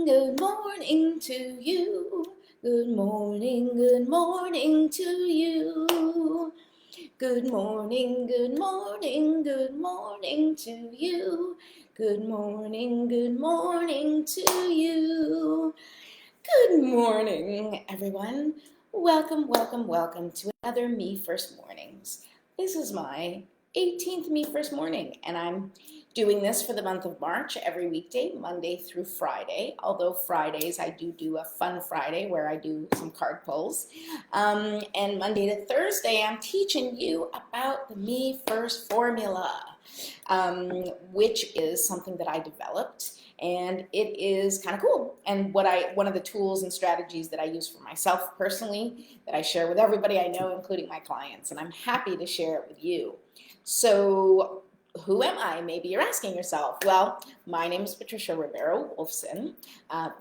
good morning to you. Good morning to you. Good morning to you. Good morning to you. Good morning, everyone. Welcome to another Me First Mornings. This is my 18th Me First Morning, and I'm doing this for the month of March every weekday, Monday through Friday. Although Fridays I do a fun Friday where I do some card pulls. And Monday to Thursday I'm teaching you about the Me First formula, which is something that I developed. And it is kind of cool. And one of the tools and strategies that I use for myself personally that I share with everybody I know, including my clients, and I'm happy to share it with you. So who am I? Maybe you're asking yourself. Well, my name is Patricia Ribeiro Wolfson.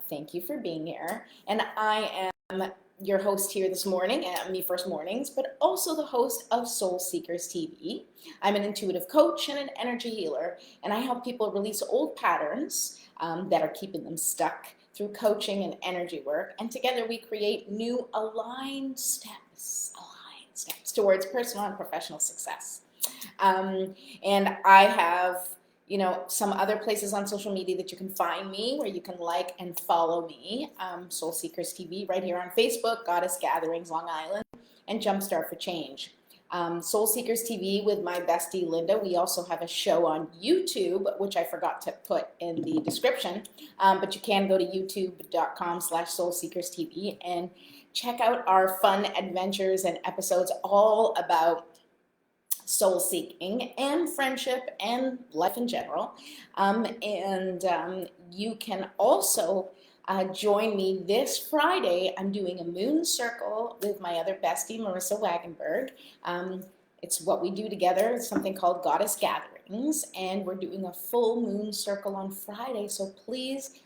Thank you for being here. And I am your host here this morning at Me First Mornings, but also the host of Soul Seekers TV. I'm an intuitive coach and an energy healer, and I help people release old patterns that are keeping them stuck through coaching and energy work. And together we create new aligned steps towards personal and professional success. And I have, some other places on social media that you can find me, where you can like and follow me. Soul Seekers TV right here on Facebook, Goddess Gatherings Long Island, and Jumpstart for Change. Soul Seekers TV with my bestie Linda. We also have a show on YouTube, which I forgot to put in the description, but you can go to youtube.com/soulseekerstv and check out our fun adventures and episodes all about soul seeking and friendship and life in general. You can also join me this Friday. I'm doing a moon circle with my other bestie, Marissa Wagenberg. It's what we do together. It's something called Goddess Gatherings, and we're doing a full moon circle on Friday. So please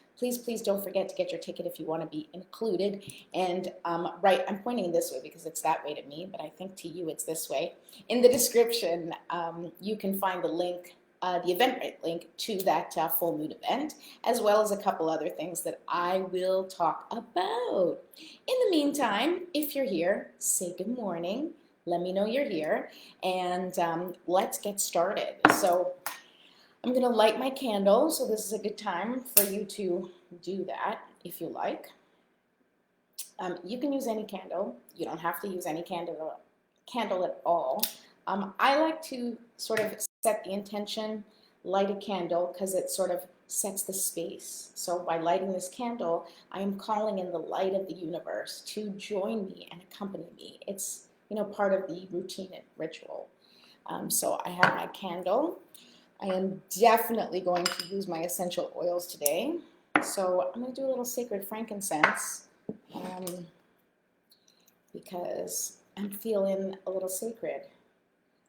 don't forget to get your ticket if you want to be included. And right, I'm pointing this way because it's that way to me, but I think to you it's this way. In the description, you can find the link, the Eventbrite link to that full moon event, as well as a couple other things that I will talk about. In the meantime, if you're here, say good morning. Let me know you're here, and let's get started. So I'm going to light my candle, so this is a good time for you to do that if you like. You can use any candle. You don't have to use any candle at all. I like to sort of set the intention, light a candle, because it sort of sets the space. So by lighting this candle, I am calling in the light of the universe to join me and accompany me. It's, part of the routine and ritual. So I have my candle. I am definitely going to use my essential oils today. So I'm going to do a little sacred frankincense because I'm feeling a little sacred.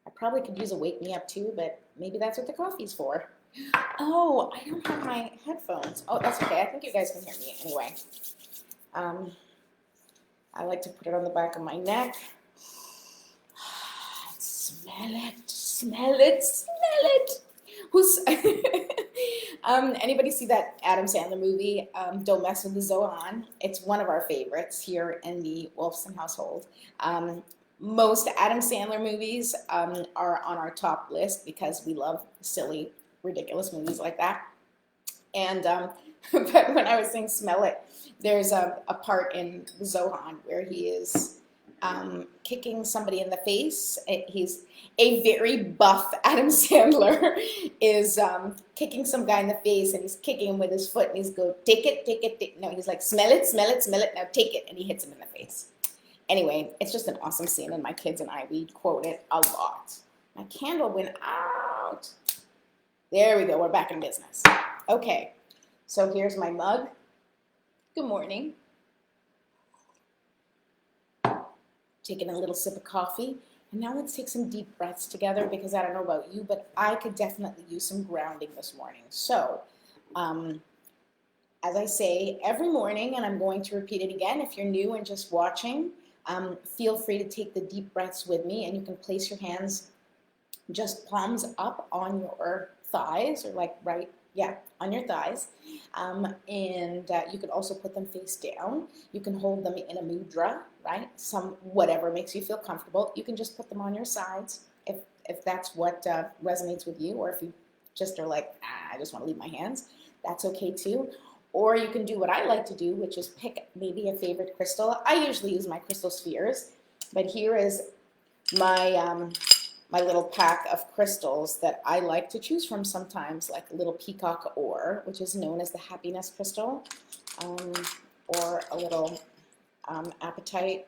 I probably could use a wake me up too, but maybe that's what the coffee's for. Oh, I don't have my headphones. Oh, that's okay. I think you guys can hear me anyway. I like to put it on the back of my neck. Smell it. Anybody see that Adam Sandler movie, Don't Mess with the Zohan? It's one of our favorites here in the Wolfson household. Most Adam Sandler movies are on our top list because we love silly, ridiculous movies like that. And but when I was saying smell it, there's a part in the Zohan where he is kicking somebody in the face. He's a very buff Adam Sandler is kicking some guy in the face, and he's kicking him with his foot, and he's go, take it. No, he's like, smell it, now take it, and he hits him in the face. Anyway, it's just an awesome scene, and my kids and I, we quote it a lot. My candle went out. There we go, we're back in business. Okay, so here's my mug. Good morning. Taking a little sip of coffee. And now let's take some deep breaths together, because I don't know about you, but I could definitely use some grounding this morning. So, as I say every morning, and I'm going to repeat it again, if you're new and just watching, feel free to take the deep breaths with me, and you can place your hands just palms up on your thighs, or like right Yeah, on your thighs. And you can also put them face down. You can hold them in a mudra, right? Whatever makes you feel comfortable. You can just put them on your sides if that's what resonates with you, or if you just are like, I just want to leave my hands, that's okay too. Or you can do what I like to do, which is pick maybe a favorite crystal. I usually use my crystal spheres, but here is my my little pack of crystals that I like to choose from sometimes, like a little peacock ore, which is known as the happiness crystal, or a little apatite.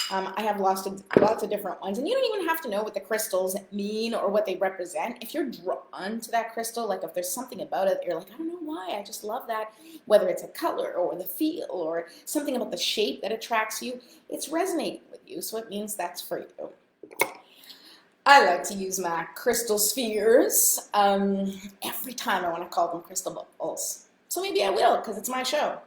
I have lots of different ones, and you don't even have to know what the crystals mean or what they represent. If you're drawn to that crystal, like if there's something about it, you're like, I don't know why, I just love that, whether it's a color or the feel or something about the shape that attracts you, it's resonating with you, so it means that's for you. I like to use my crystal spheres every time I want to call them crystal balls. So maybe I will, because it's my show.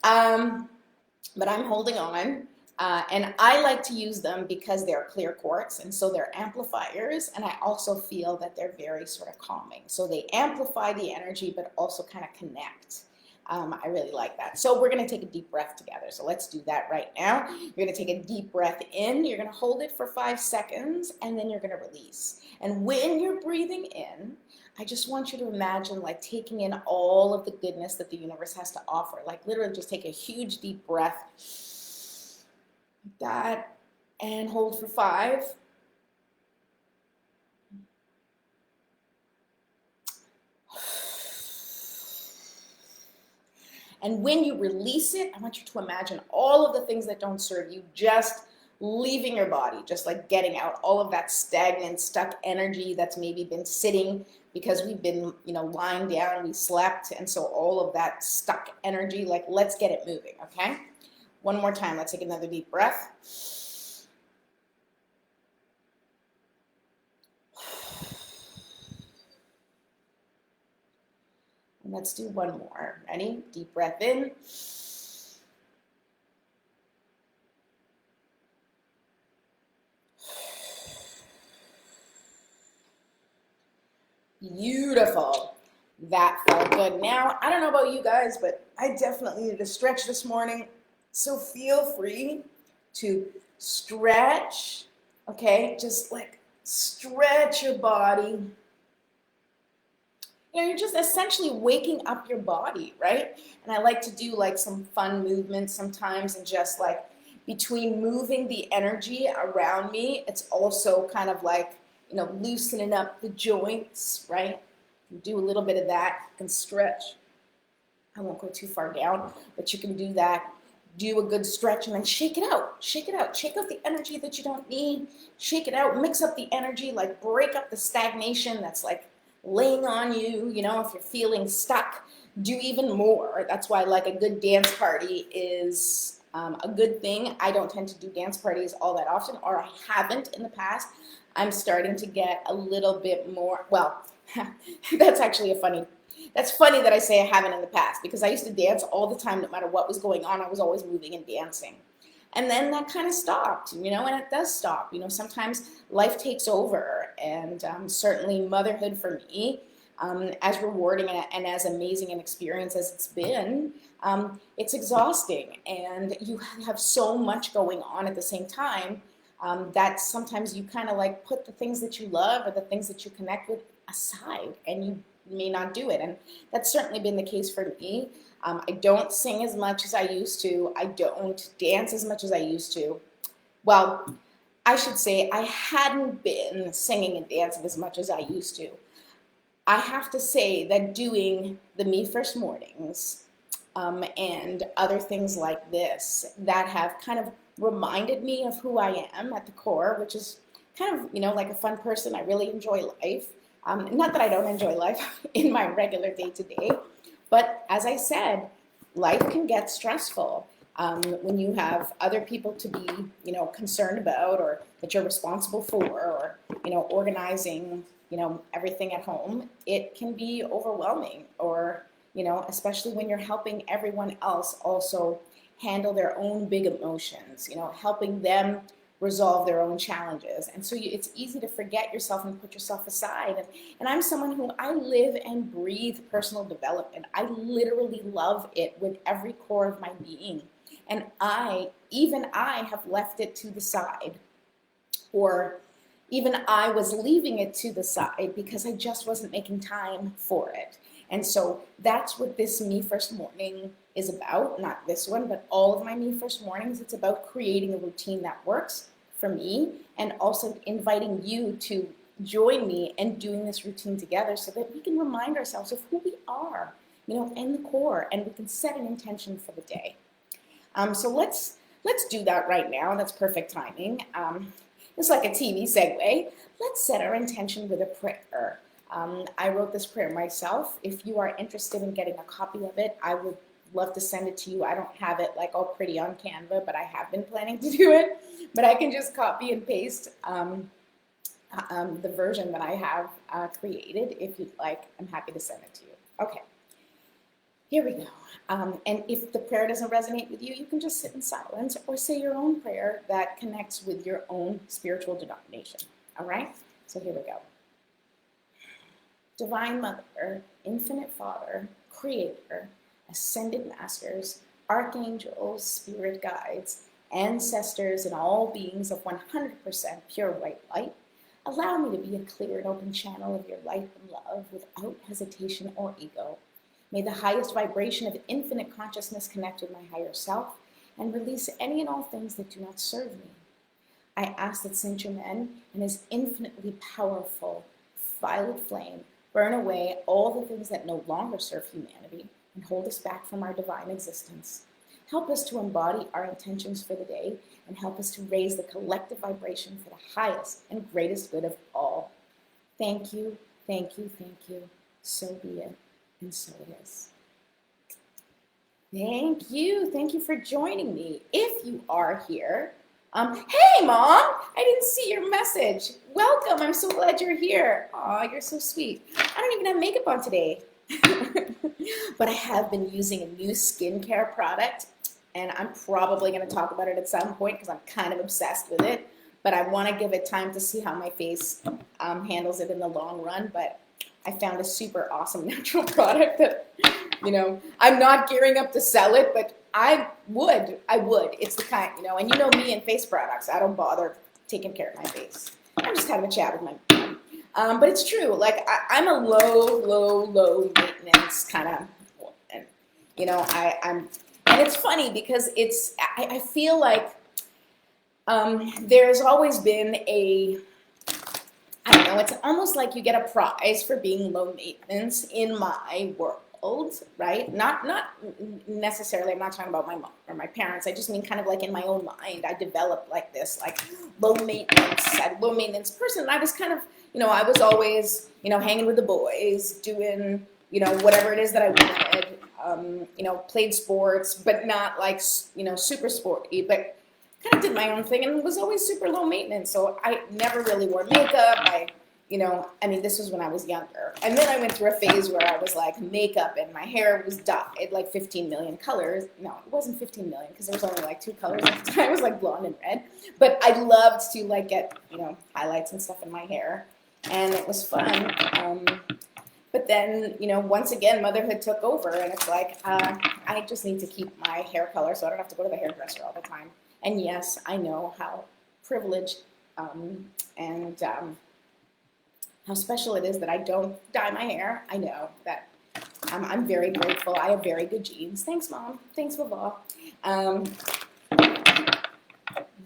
But I'm holding on, and I like to use them because they're clear quartz, and so they're amplifiers, and I also feel that they're very sort of calming. So they amplify the energy, but also kind of connect. I really like that. So we're going to take a deep breath together. So let's do that right now. You're going to take a deep breath in. You're going to hold it for 5 seconds, and then you're going to release. And when you're breathing in, I just want you to imagine like taking in all of the goodness that the universe has to offer. Like literally just take a huge deep breath like that, and hold for 5. And when you release it, I want you to imagine all of the things that don't serve you just leaving your body, just like getting out all of that stagnant, stuck energy that's maybe been sitting because we've been, lying down, we slept, and so all of that stuck energy, like let's get it moving, okay? One more time, let's take another deep breath. And let's do one more. Ready? Deep breath in. Beautiful. That felt good. Now, I don't know about you guys, but I definitely needed to stretch this morning. So feel free to stretch, okay? Just like stretch your body. You're just essentially waking up your body, right? And I like to do like some fun movements sometimes, and just like between moving the energy around me, it's also kind of like, loosening up the joints, right? You do a little bit of that. You can stretch. I won't go too far down, but you can do that. Do a good stretch and then shake it out. Shake it out. Shake out the energy that you don't need. Shake it out. Mix up the energy, like break up the stagnation that's like laying on you. If you're feeling stuck, do even more. That's why like a good dance party is a good thing. I don't tend to do dance parties all that often, or I haven't in the past. I'm starting to get a little bit more, well, that's actually that's funny that I say I haven't in the past, because I used to dance all the time no matter what was going on. I was always moving and dancing. And then that kind of stopped, and it does stop. Sometimes life takes over, and certainly motherhood for me, as rewarding and as amazing an experience as it's been, it's exhausting, and you have so much going on at the same time that sometimes you kind of like put the things that you love or the things that you connect with aside, and you may not do it. And that's certainly been the case for me. I don't sing as much as I used to. I don't dance as much as I used to. Well, I should say I hadn't been singing and dancing as much as I used to. I have to say that doing the Me First mornings and other things like this that have kind of reminded me of who I am at the core, which is kind of, like a fun person. I really enjoy life. Not that I don't enjoy life in my regular day-to-day, but as I said, life can get stressful when you have other people to be, concerned about, or that you're responsible for, or, organizing, everything at home. It can be overwhelming, or, especially when you're helping everyone else also handle their own big emotions, helping them resolve their own challenges. And so it's easy to forget yourself and put yourself aside. And I'm someone who I live and breathe personal development. I literally love it with every core of my being. And even I have left it to the side, or even I was leaving it to the side because I just wasn't making time for it. And so that's what this Me First Morning is about. Not this one, but all of my Me First Mornings. It's about creating a routine that works for me, and also inviting you to join me and doing this routine together so that we can remind ourselves of who we are, in the core, and we can set an intention for the day. So let's do that right now. That's perfect timing. It's like a TV segue. Let's set our intention with a prayer. I wrote this prayer myself. If you are interested in getting a copy of it, I would love to send it to you. I don't have it like all pretty on Canva, but I have been planning to do it. But I can just copy and paste the version that I have created. If you'd like, I'm happy to send it to you. Okay, here we go. And if the prayer doesn't resonate with you, you can just sit in silence or say your own prayer that connects with your own spiritual denomination. All right? So here we go. Divine Mother, Infinite Father, Creator, Ascended Masters, Archangels, Spirit Guides, Ancestors, and all beings of 100% pure white light, allow me to be a clear and open channel of your light and love without hesitation or ego. May the highest vibration of infinite consciousness connect with my higher self and release any and all things that do not serve me. I ask that Saint Germain and his infinitely powerful violet flame burn away all the things that no longer serve humanity and hold us back from our divine existence. Help us to embody our intentions for the day and help us to raise the collective vibration for the highest and greatest good of all. Thank you, thank you, thank you. So be it, and so it is. Thank you. Thank you for joining me. If you are here, hey, Mom, I didn't see your message. Welcome. I'm so glad you're here. Aw, you're so sweet. I don't even have makeup on today. But I have been using a new skincare product, and I'm probably going to talk about it at some point because I'm kind of obsessed with it. But I want to give it time to see how my face handles it in the long run. But I found a super awesome natural product that, I'm not gearing up to sell it, but I would. It's the kind, and you know me and face products. I don't bother taking care of my face. I'm just having a chat with my mom. But it's true. Like, I'm a low maintenance kind of woman. I'm, and it's funny because I feel like there's always been I don't know, it's almost like you get a prize for being low maintenance in my world, right? Not necessarily, I'm not talking about my mom or my parents. I just mean kind of like in my own mind. I developed like this, like low maintenance person. And I was kind of, I was always, hanging with the boys, doing, whatever it is that I wanted, played sports, but not like, super sporty, but kind of did my own thing and was always super low maintenance. So I never really wore makeup. This was when I was younger. And then I went through a phase where I was like makeup and my hair was dyed like 15 million colors. No, it wasn't 15 million because there was only like 2 colors at the time. It was like blonde and red. But I loved to like get, highlights and stuff in my hair. And it was fun. But then, once again, motherhood took over and it's like, I just need to keep my hair color so I don't have to go to the hairdresser all the time. And yes, I know how privileged and how special it is that I don't dye my hair. I know that I'm very grateful. I have very good genes. Thanks, Mom. Thanks, Baba.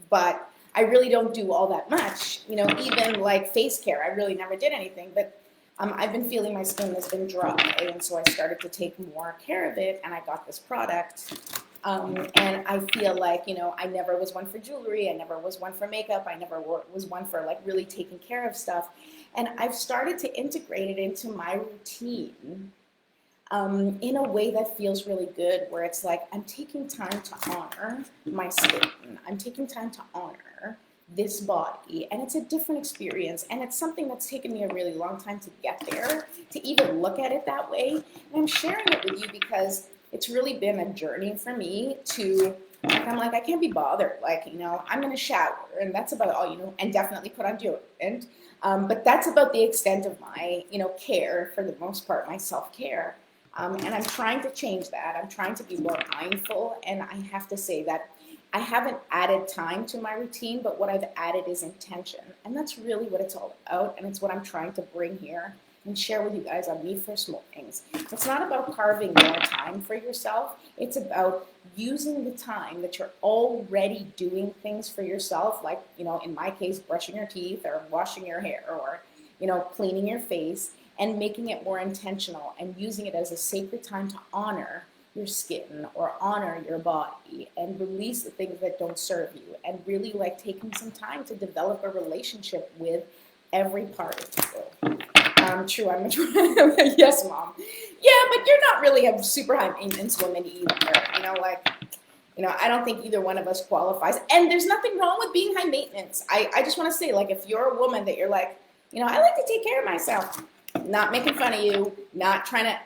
But I really don't do all that much. Even like face care, I really never did anything. But I've been feeling my skin has been dry, and so I started to take more care of it, and I got this product. And I feel like, I never was one for jewelry. I never was one for makeup. I never was one for like really taking care of stuff. And I've started to integrate it into my routine in a way that feels really good, where it's like I'm taking time to honor my skin. I'm taking time to honor this body, and it's a different experience, and it's something that's taken me a really long time to get there, to even look at it that way. And I'm sharing it with you because it's really been a journey for me to Like, I'm like, I can't be bothered. Like, I'm going to shower, and that's about all, and definitely put on deodorant. But that's about the extent of my, care for the most part, my self-care. And I'm trying to change that. I'm trying to be more mindful. And I have to say that I haven't added time to my routine, but what I've added is intention. And that's really what it's all about. And it's what I'm trying to bring here and share with you guys on Me First Mornings. It's not about carving more time for yourself. It's about using the time that you're already doing things for yourself, like, in my case, brushing your teeth or washing your hair or, cleaning your face, and making it more intentional and using it as a sacred time to honor your skin or honor your body and release the things that don't serve you, and really like taking some time to develop a relationship with every part of you. True, I'm a yes, mom. Yeah, but you're not really a super high maintenance woman either. I don't think either one of us qualifies. And there's nothing wrong with being high maintenance. I just want to say, like, if you're a woman that you're like, I like to take care of myself, not making fun of you, not trying to,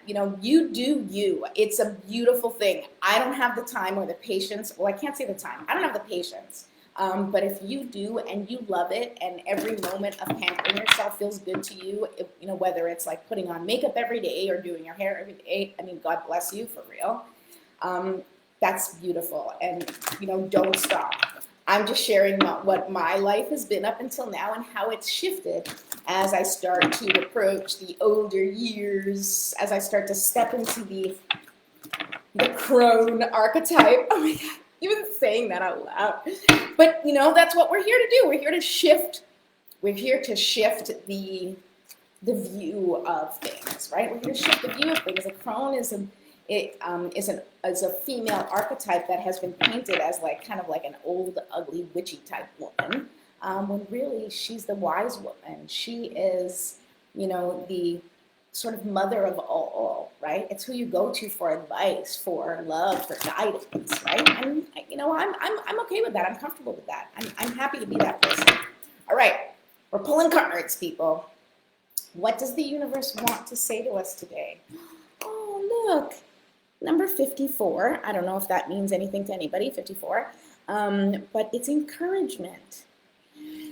you do you. It's a beautiful thing. I don't have the time or the patience. Well, I can't say the time. I don't have the patience. But if you do and you love it, and every moment of pampering yourself feels good to you, whether it's like putting on makeup every day or doing your hair every day, I mean, God bless you, for real. That's beautiful. And, don't stop. I'm just sharing what my life has been up until now and how it's shifted as I start to approach the older years, as I start to step into the crone archetype. Oh my God, even saying that out loud. But, that's what we're here to do. We're here to shift. We're here to shift the view of things, right? We're here to shift the view of things. A crone is a female archetype that has been painted as kind of like an old, ugly, witchy type woman, when really she's the wise woman. She is, the sort of mother of all, right? It's who you go to for advice, for love, for guidance, right? And I'm okay with that. I'm comfortable with that. I'm happy to be that person. All right, we're pulling cards, people. What does the universe want to say to us today? Oh, look. Number 54, I don't know if that means anything to anybody, 54, but it's encouragement.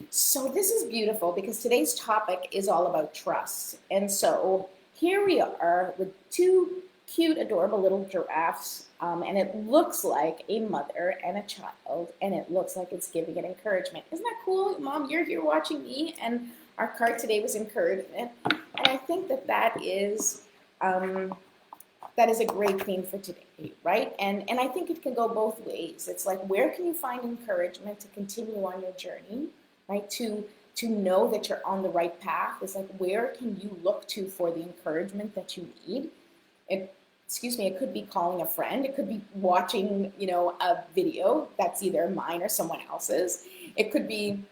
So this is beautiful because today's topic is all about trust. And so here we are with two cute, adorable little giraffes, and it looks like a mother and a child, and it looks like it's giving it encouragement. Isn't that cool? Mom, you're here watching me, and our card today was encouragement. And I think that is a great theme for today, right? And I think it can go both ways. It's like, where can you find encouragement to continue on your journey, right? To know that you're on the right path. It's like, where can you look to for the encouragement that you need? It could be calling a friend. It could be watching, a video that's either mine or someone else's. It could be,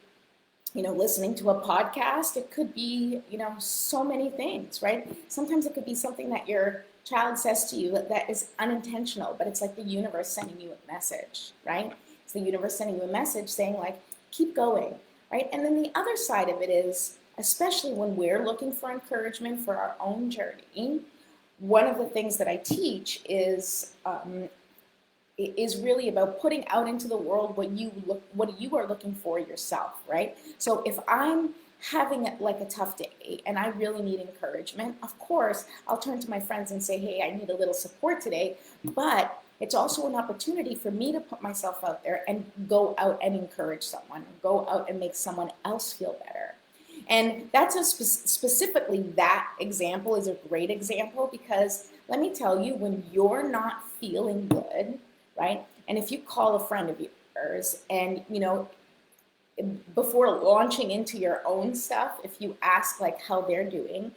listening to a podcast. It could be, so many things, right? Sometimes it could be something that your child says to you that is unintentional, but it's like the universe sending you a message, right? It's the universe sending you a message saying, like, keep going, right? And then the other side of it is, especially when we're looking for encouragement for our own journey, one of the things that I teach is really about putting out into the world what you are looking for yourself, right? So if I'm having like a tough day and I really need encouragement, of course, I'll turn to my friends and say, hey, I need a little support today. But it's also an opportunity for me to put myself out there and go out and encourage someone, go out and make someone else feel better. And that's specifically that example is a great example, because let me tell you, when you're not feeling good, right? And if you call a friend of yours and, before launching into your own stuff, if you ask like how they're doing,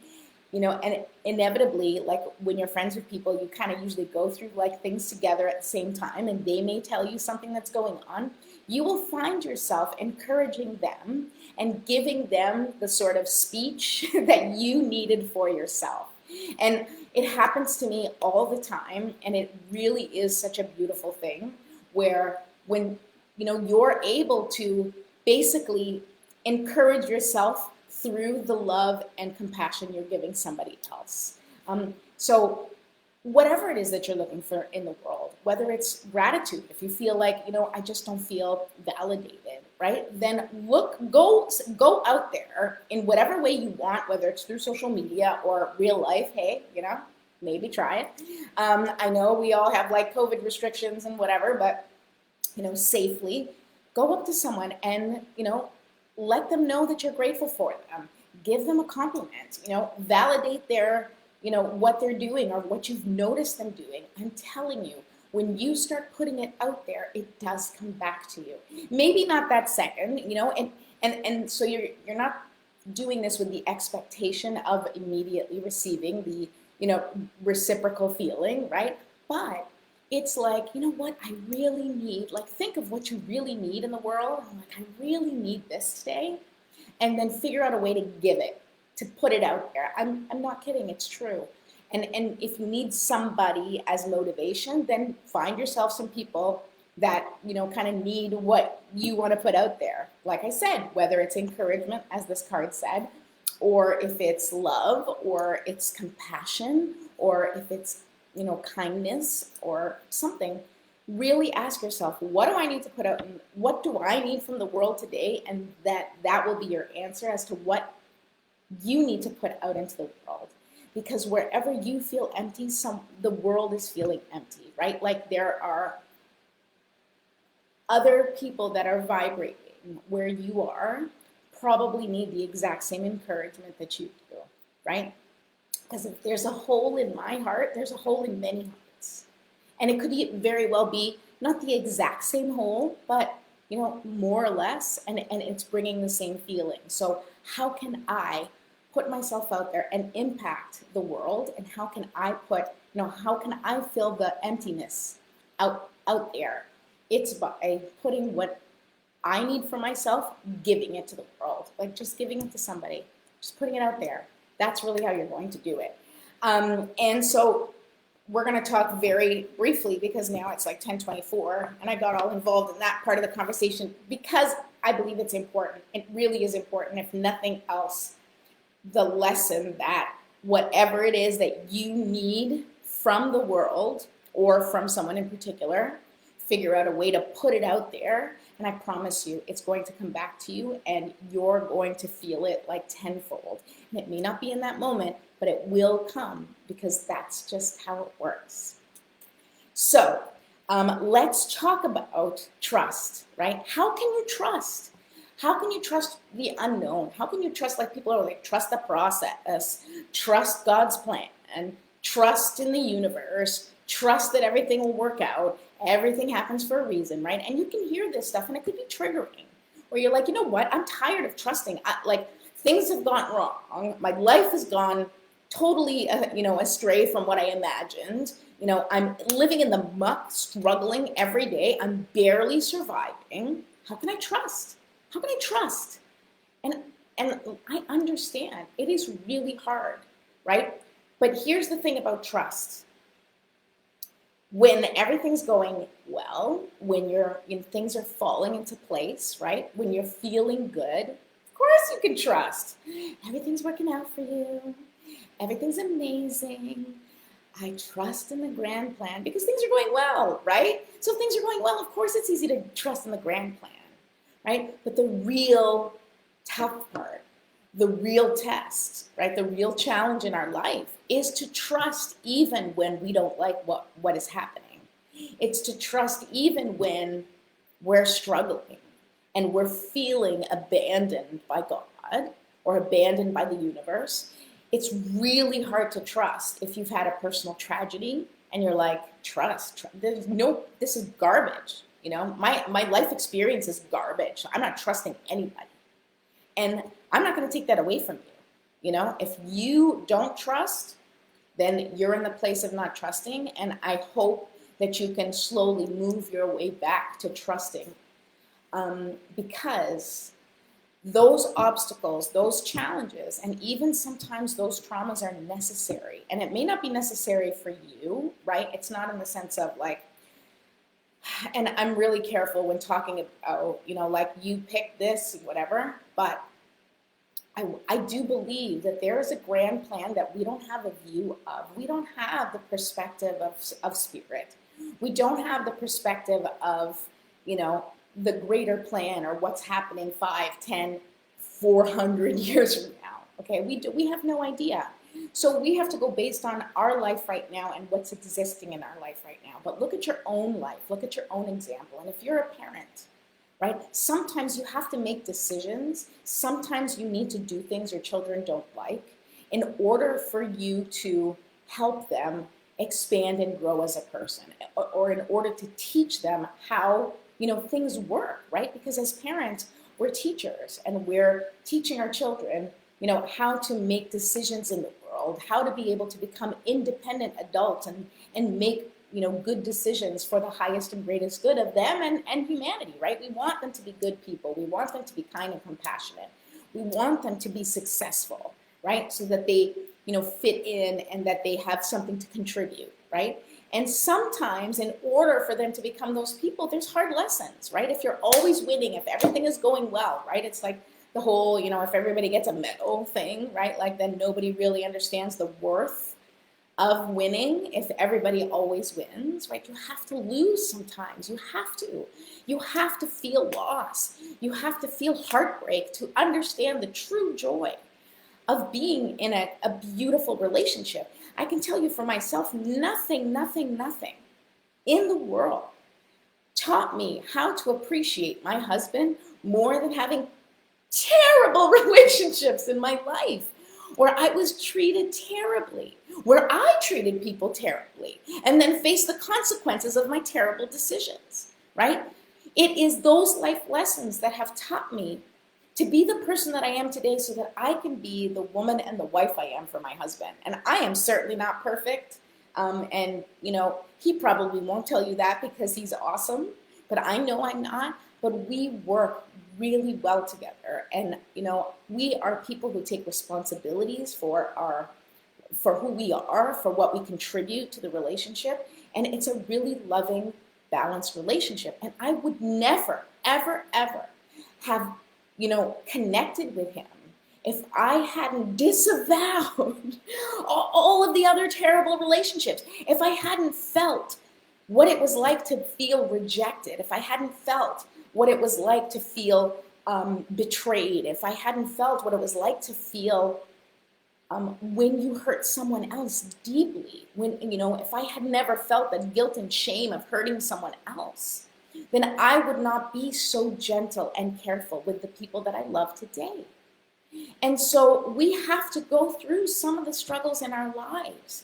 and inevitably, like when you're friends with people, you kind of usually go through like things together at the same time, and they may tell you something that's going on. You will find yourself encouraging them and giving them the sort of speech that you needed for yourself. And it happens to me all the time, and it really is such a beautiful thing where when you're able to basically encourage yourself through the love and compassion you're giving somebody else. So whatever it is that you're looking for in the world, whether it's gratitude, if you feel like, I just don't feel validated, right? Then go out there in whatever way you want, whether it's through social media or real life. Hey, maybe try it. I know we all have like COVID restrictions and whatever, but safely go up to someone and, let them know that you're grateful for them. Give them a compliment, validate their, what they're doing or what you've noticed them doing. I'm telling you, when you start putting it out there, it does come back to you. Maybe not that second, and so you're not doing this with the expectation of immediately receiving the, reciprocal feeling, right? But it's like, what I really need, like think of what you really need in the world. I'm like, I really need this today. And then figure out a way to give it, to put it out there. I'm not kidding, it's true. And if you need somebody as motivation, then find yourself some people that, kind of need what you want to put out there. Like I said, whether it's encouragement, as this card said, or if it's love, or it's compassion, or if it's, kindness or something, really ask yourself, what do I need to put out? And what do I need from the world today? And that will be your answer as to what you need to put out into the world. Because wherever you feel empty, the world is feeling empty, right? Like there are other people that are vibrating where you are, probably need the exact same encouragement that you do, right? Because if there's a hole in my heart, there's a hole in many hearts. And it could very well be not the exact same hole, but more or less, and it's bringing the same feeling. So how can I put myself out there and impact the world? And how can I how can I fill the emptiness out there? It's by putting what I need for myself, giving it to the world, like just giving it to somebody, just putting it out there. That's really how you're going to do it. And so we're going to talk very briefly, because now it's like 10:24 and I got all involved in that part of the conversation because I believe it's important. It really is important. If nothing else, the lesson that whatever it is that you need from the world or from someone in particular, figure out a way to put it out there. And I promise you, it's going to come back to you and you're going to feel it like tenfold. And it may not be in that moment, but it will come, because that's just how it works. So let's talk about trust, right? How can you trust? How can you trust the unknown? How can you trust, like people are like, trust the process, trust God's plan, and trust in the universe, trust that everything will work out, everything happens for a reason, right? And you can hear this stuff and it could be triggering, where you're like, you know what, I'm tired of trusting. Things have gone wrong. My life has gone totally, astray from what I imagined. I'm living in the muck, struggling every day. I'm barely surviving. How can I trust? How can I trust? And I understand it is really hard, right? But here's the thing about trust. When everything's going well, when things are falling into place, right? When you're feeling good, of course you can trust. Everything's working out for you. Everything's amazing. I trust in the grand plan because things are going well, right? So if things are going well, of course it's easy to trust in the grand plan, right? But the real tough part, the real test, right? The real challenge in our life is to trust even when we don't like what is happening. It's to trust even when we're struggling and we're feeling abandoned by God or abandoned by the universe. It's really hard to trust if you've had a personal tragedy and you're like, trust. This is garbage. My life experience is garbage. I'm not trusting anybody. And I'm not going to take that away from you. If you don't trust, then you're in the place of not trusting. And I hope that you can slowly move your way back to trusting. Because those obstacles, those challenges, and even sometimes those traumas are necessary. And it may not be necessary for you, right? It's not in the sense of like, and I'm really careful when talking about, like you pick this, whatever, but I do believe that there is a grand plan that we don't have a view of. We don't have the perspective of spirit. We don't have the perspective of, you know, the greater plan or what's happening 5, 10, 400 years from now. Okay, we have no idea. So we have to go based on our life right now and what's existing in our life right now. But look at your own life, look at your own example. And if you're a parent, right? Sometimes you have to make decisions. Sometimes you need to do things your children don't like in order for you to help them expand and grow as a person, or in order to teach them how, you know, things work, right? Because as parents, we're teachers and we're teaching our children, you know, how to make decisions in the world, how to be able to become independent adults and make, you know, good decisions for the highest and greatest good of them and humanity, right? We want them to be good people. We want them to be kind and compassionate. We want them to be successful, right? So that they, you know, fit in and that they have something to contribute, right? And sometimes in order for them to become those people, there's hard lessons, right? If you're always winning, if everything is going well, right? It's like the whole, you know, if everybody gets a medal thing, right? Like then nobody really understands the worth of winning. If everybody always wins, right? You have to lose sometimes. You have to feel loss. You have to feel heartbreak to understand the true joy of being in a beautiful relationship. I can tell you for myself, nothing in the world taught me how to appreciate my husband more than having terrible relationships in my life where I was treated terribly, where I treated people terribly, and then faced the consequences of my terrible decisions, right? It is those life lessons that have taught me to be the person that I am today so that I can be the woman and the wife I am for my husband. And I am certainly not perfect. And, you know, he probably won't tell you that because he's awesome, but I know I'm not. But we work really well together. And, you know, we are people who take responsibilities for who we are, for what we contribute to the relationship. And it's a really loving, balanced relationship. And I would never, ever, ever have, you know, connected with him if I hadn't disavowed all of the other terrible relationships, if I hadn't felt what it was like to feel rejected, if I hadn't felt what it was like to feel betrayed, if I hadn't felt what it was like to feel when you hurt someone else deeply, when, you know, if I had never felt the guilt and shame of hurting someone else, then I would not be so gentle and careful with the people that I love today. And so we have to go through some of the struggles in our lives.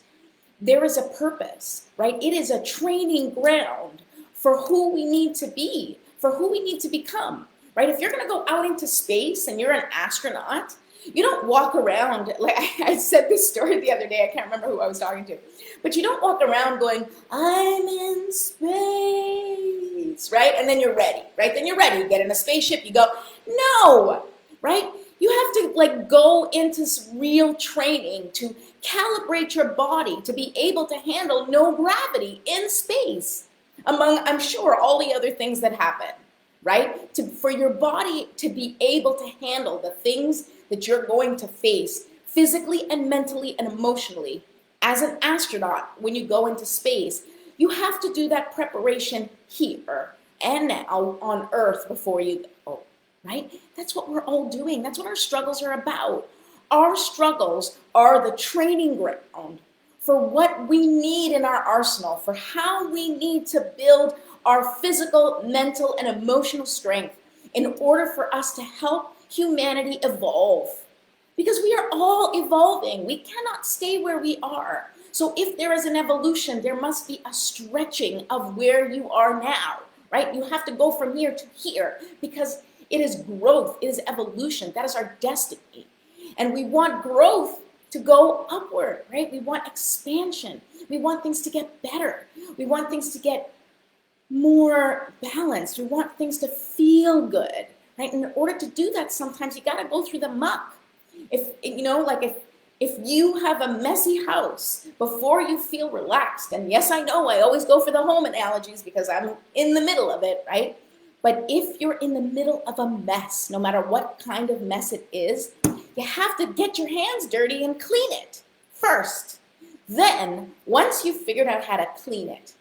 There is a purpose, right? It is a training ground for who we need to be, for who we need to become, right? If you're going to go out into space and you're an astronaut, you don't walk around, like I said this story the other day, I can't remember who I was talking to, but you don't walk around going, I'm in space, right? And then you're ready, right? Then you're ready, you get in a spaceship, you go, no, right? You have to like go into real training to calibrate your body to be able to handle no gravity in space, among, I'm sure, all the other things that happen, right? For your body to be able to handle the things that you're going to face physically and mentally and emotionally as an astronaut when you go into space, you have to do that preparation here and now on Earth before you go. Right? That's what we're all doing. That's what our struggles are about. Our struggles are the training ground for what we need in our arsenal, for how we need to build our physical, mental, and emotional strength in order for us to help humanity evolve. Because we are all evolving. We cannot stay where we are. So if there is an evolution, there must be a stretching of where you are now, right? You have to go from here to here because it is growth, it is evolution, that is our destiny. And we want growth to go upward, right? We want expansion. We want things to get better. We want things to get more balanced. We want things to feel good, right? In order to do that, sometimes you gotta go through the muck. If, you know, like if you have a messy house before you feel relaxed, and yes, I know I always go for the home analogies because I'm in the middle of it, right? But if you're in the middle of a mess, no matter what kind of mess it is, you have to get your hands dirty and clean it first. Then, once you've figured out how to clean it,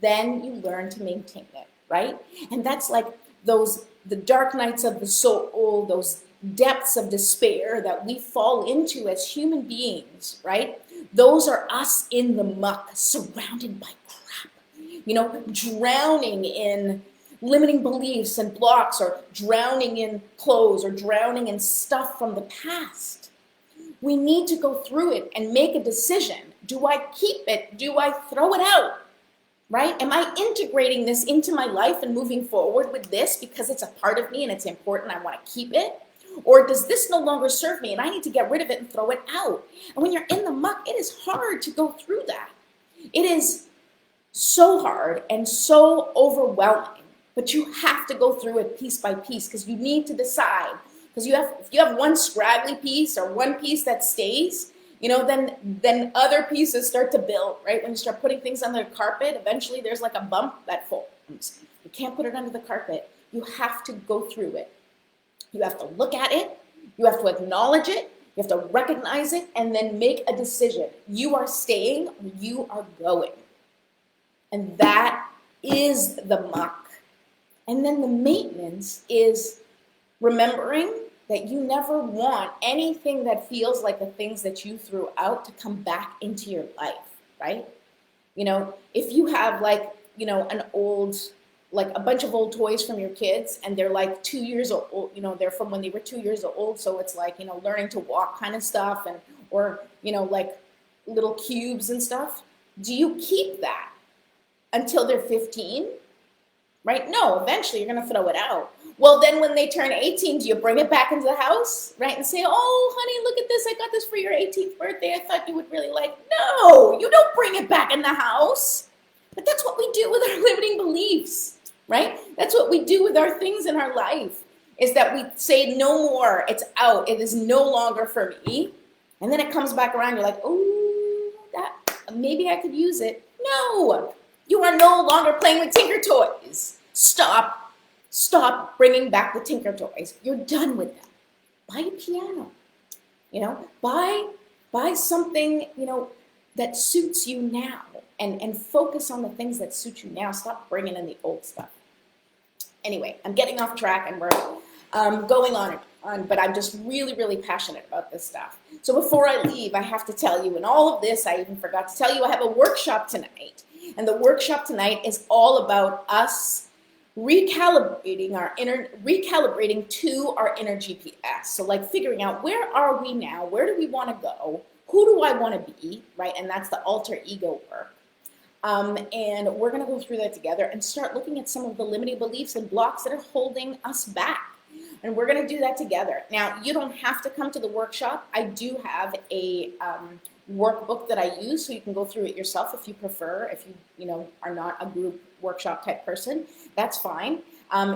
then you learn to maintain it, right? And that's like the dark nights of the soul, those depths of despair that we fall into as human beings, right? Those are us in the muck, surrounded by crap, drowning in limiting beliefs and blocks, or drowning in clothes, or drowning in stuff from the past. We need to go through it and make a decision. Do I keep it? Do I throw it out? Right? Am I integrating this into my life and moving forward with this because it's a part of me and it's important, I want to keep it? Or does this no longer serve me and I need to get rid of it and throw it out? And when you're in the muck, it is hard to go through that. It is so hard and so overwhelming, but you have to go through it piece by piece, because you need to decide. Because if you have one scraggly piece or one piece that stays, then other pieces start to build, right? When you start putting things under the carpet, eventually there's like a bump that forms. You can't put it under the carpet. You have to go through it. You have to look at it. You have to acknowledge it. You have to recognize it, and then make a decision. You are staying or you are going. And that is the muck. And then the maintenance is remembering that you never want anything that feels like the things that you threw out to come back into your life, right? If you have an old, like a bunch of old toys from your kids, and they're like 2 years old, they're from when they were 2 years old. So it's like, learning to walk kind of stuff, or like little cubes and stuff. Do you keep that until they're 15? Right? No, eventually you're going to throw it out. Well, then when they turn 18, do you bring it back into the house, right? And say, oh, honey, look at this. I got this for your 18th birthday. I thought you would really like. No, you don't bring it back in the house. But that's what we do with our limiting beliefs, right? That's what we do with our things in our life, is that we say no more. It's out. It is no longer for me. And then it comes back around. You're like, oh, maybe I could use it. No, you are no longer playing with Tinker Toys. Stop bringing back the Tinker Toys. You're done with them. Buy a piano. Buy something, that suits you now, and focus on the things that suit you now. Stop bringing in the old stuff. Anyway, I'm getting off track, and we're going on and on, but I'm just really, really passionate about this stuff. So before I leave, I have to tell you, in all of this, I even forgot to tell you, I have a workshop tonight. And the workshop tonight is all about us recalibrating to our inner GPS. So like figuring out, where are we now? Where do we want to go? Who do I want to be, right? And that's the alter ego work. And we're going to go through that together and start looking at some of the limiting beliefs and blocks that are holding us back. And we're going to do that together. Now, you don't have to come to the workshop. I do have a workbook that I use, so you can go through it yourself if you prefer. If you are not a group workshop type person, that's fine.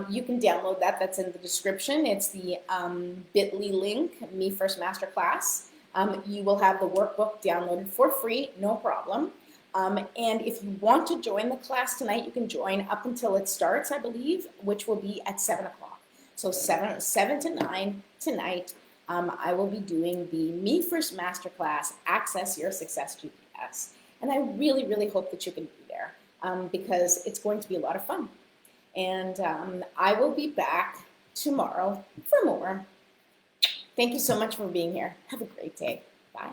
You can download that. That's in the description. It's the bit.ly link, Me First Masterclass. You will have the workbook downloaded for free, no problem. And if you want to join the class tonight, you can join up until it starts, I believe, which will be at 7 o'clock. So 7 to 9 tonight. I will be doing the Me First Masterclass, Access Your Success GPS. And I really, really hope that you can be there, because it's going to be a lot of fun. And I will be back tomorrow for more. Thank you so much for being here. Have a great day. Bye.